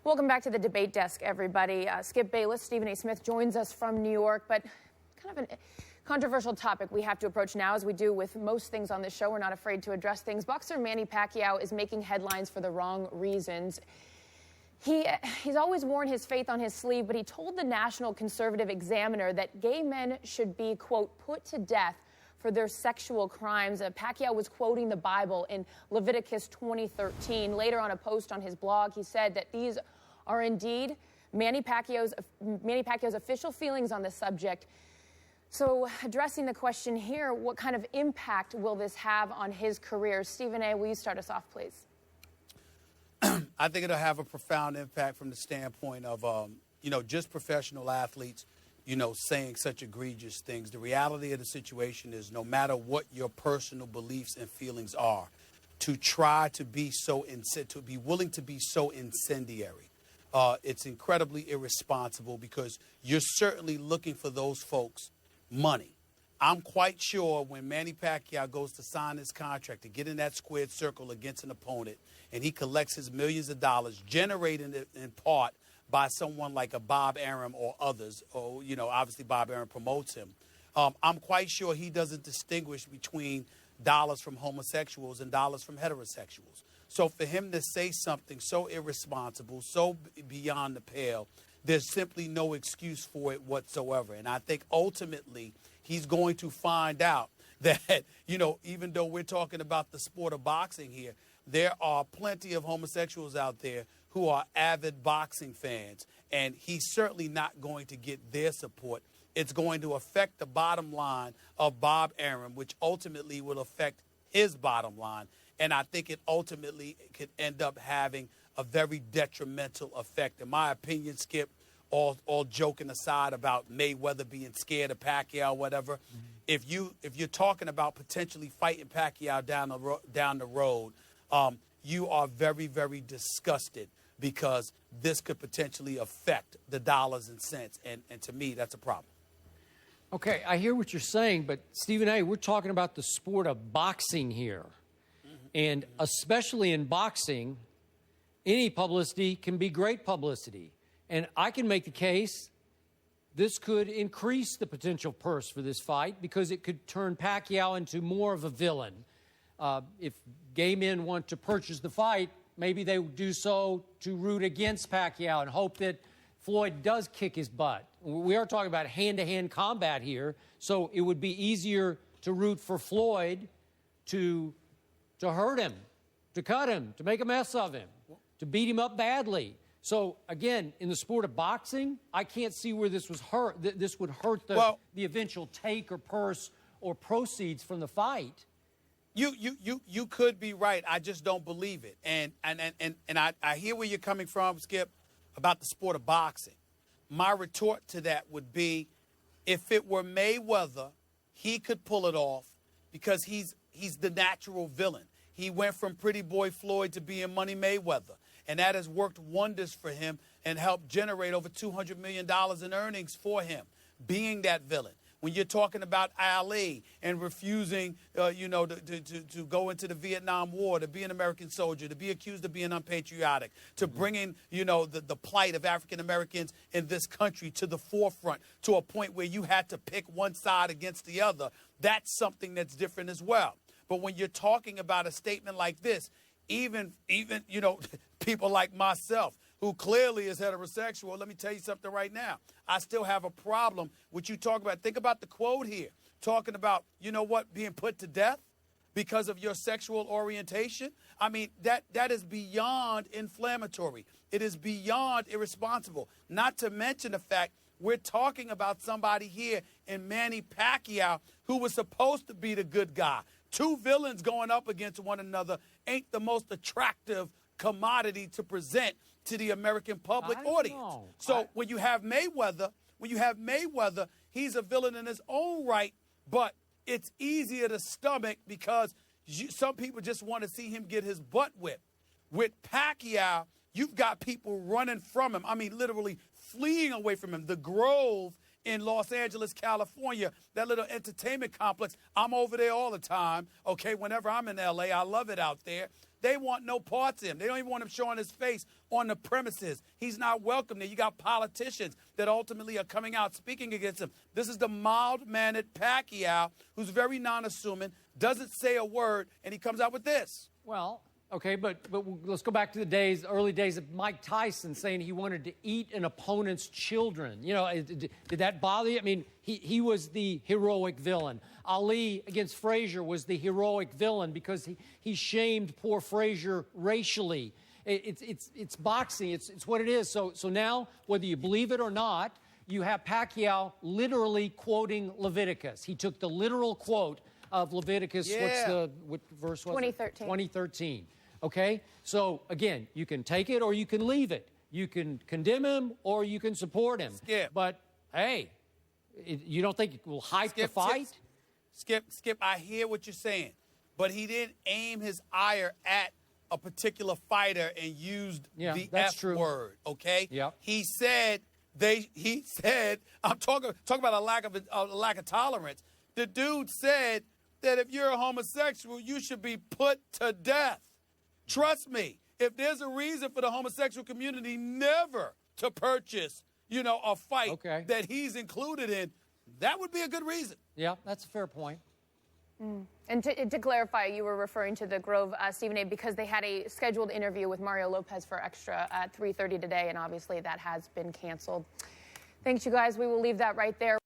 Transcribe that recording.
Welcome back to the debate desk, everybody. Skip Bayless, Stephen A. Smith joins us from New York, but kind of a controversial topic we have to approach now, as we do with most things on this show. We're not afraid to address things. Boxer Manny Pacquiao is making headlines for the wrong reasons. He's always worn his faith on his sleeve, but he told the National Conservative Examiner that gay men should be, quote, put to death for their sexual crimes. Pacquiao was quoting the Bible in Leviticus 20:13. Later, on a post on his blog, he said that these are indeed Manny Pacquiao's official feelings on the subject. So, addressing the question here, what kind of impact will this have on his career? Stephen A., will you start us off, please? I think it'll have a profound impact from the standpoint of, just professional athletes, saying such egregious things. The reality of the situation is, no matter what your personal beliefs and feelings are, to try to be willing to be so incendiary, it's incredibly irresponsible, because you're certainly looking for those folks money. I'm quite sure when Manny Pacquiao goes to sign his contract to get in that squared circle against an opponent, and he collects his millions of dollars, generated in part by someone like a Bob Arum or others, or, obviously Bob Arum promotes him. I'm quite sure he doesn't distinguish between dollars from homosexuals and dollars from heterosexuals. So for him to say something so irresponsible, so beyond the pale, there's simply no excuse for it whatsoever. And I think ultimately he's going to find out that, even though we're talking about the sport of boxing here, there are plenty of homosexuals out there who are avid boxing fans, and he's certainly not going to get their support. It's going to affect the bottom line of Bob Arum, which ultimately will affect his bottom line. And I think it ultimately could end up having a very detrimental effect. In my opinion, Skip, all joking aside about Mayweather being scared of Pacquiao, whatever, if you're talking about potentially fighting Pacquiao down the road, you are very, very disgusted, because this could potentially affect the dollars and cents. And to me, that's a problem. Okay, I hear what you're saying, but Stephen A., we're talking about the sport of boxing here. And especially in boxing, any publicity can be great publicity. And I can make the case this could increase the potential purse for this fight, because it could turn Pacquiao into more of a villain. If gay men want to purchase the fight, maybe they do so to root against Pacquiao and hope that Floyd does kick his butt. We are talking about hand-to-hand combat here, so it would be easier to root for Floyd to hurt him, to cut him, to make a mess of him, to beat him up badly. So, again, in the sport of boxing, I can't see where this would hurt the eventual take or purse or proceeds from the fight. You could be right. I just don't believe it. And I hear where you're coming from, Skip, about the sport of boxing. My retort to that would be, if it were Mayweather, he could pull it off, because he's the natural villain. He went from Pretty Boy Floyd to being Money Mayweather, and that has worked wonders for him and helped generate over $200 million in earnings for him, being that villain. When you're talking about Ali and refusing, to go into the Vietnam War, to be an American soldier, to be accused of being unpatriotic, to bringing, the plight of African Americans in this country to the forefront, to a point where you had to pick one side against the other, that's something that's different as well. But when you're talking about a statement like this, even people like myself, who clearly is heterosexual, let me tell you something right now. I still have a problem with you talking about. Think about the quote here, talking about, being put to death because of your sexual orientation. I mean, that is beyond inflammatory. It is beyond irresponsible. Not to mention the fact we're talking about somebody here in Manny Pacquiao who was supposed to be the good guy. Two villains going up against one another ain't the most attractive commodity to present to the American public audience. So when you have Mayweather, he's a villain in his own right, but it's easier to stomach because some people just want to see him get his butt whipped. With Pacquiao, you've got people running from him. I mean, literally fleeing away from him. The Grove in Los Angeles, California, that little entertainment complex, I'm over there all the time, okay? Whenever I'm in L.A., I love it out there. They want no parts of him. They don't even want him showing his face on the premises. He's not welcome there. You got politicians that ultimately are coming out speaking against him. This is the mild-mannered Pacquiao who's very non-assuming, doesn't say a word, and he comes out with this. Well, okay, but let's go back to the early days of Mike Tyson saying he wanted to eat an opponent's children. You know, did that bother you? I mean, he was the heroic villain. Ali against Frazier was the heroic villain because he shamed poor Frazier racially. It's boxing. It's what it is. So now, whether you believe it or not, you have Pacquiao literally quoting Leviticus. He took the literal quote of Leviticus. Yeah. What verse was 2013. it? 2013. Okay? So, again, you can take it or you can leave it. You can condemn him or you can support him. Skip. But, hey, you don't think it will hype the fight? Skip, I hear what you're saying. But he didn't aim his ire at a particular fighter and used the F word, okay? Yeah. He said, I'm talking about a lack of tolerance. The dude said that if you're a homosexual, you should be put to death. Trust me, if there's a reason for the homosexual community never to purchase, a fight that he's included in, that would be a good reason. Yeah, that's a fair point. And to clarify, you were referring to the Grove, Stephen A., because they had a scheduled interview with Mario Lopez for Extra at 3:30 today, and obviously that has been canceled. Thanks, you guys. We will leave that right there.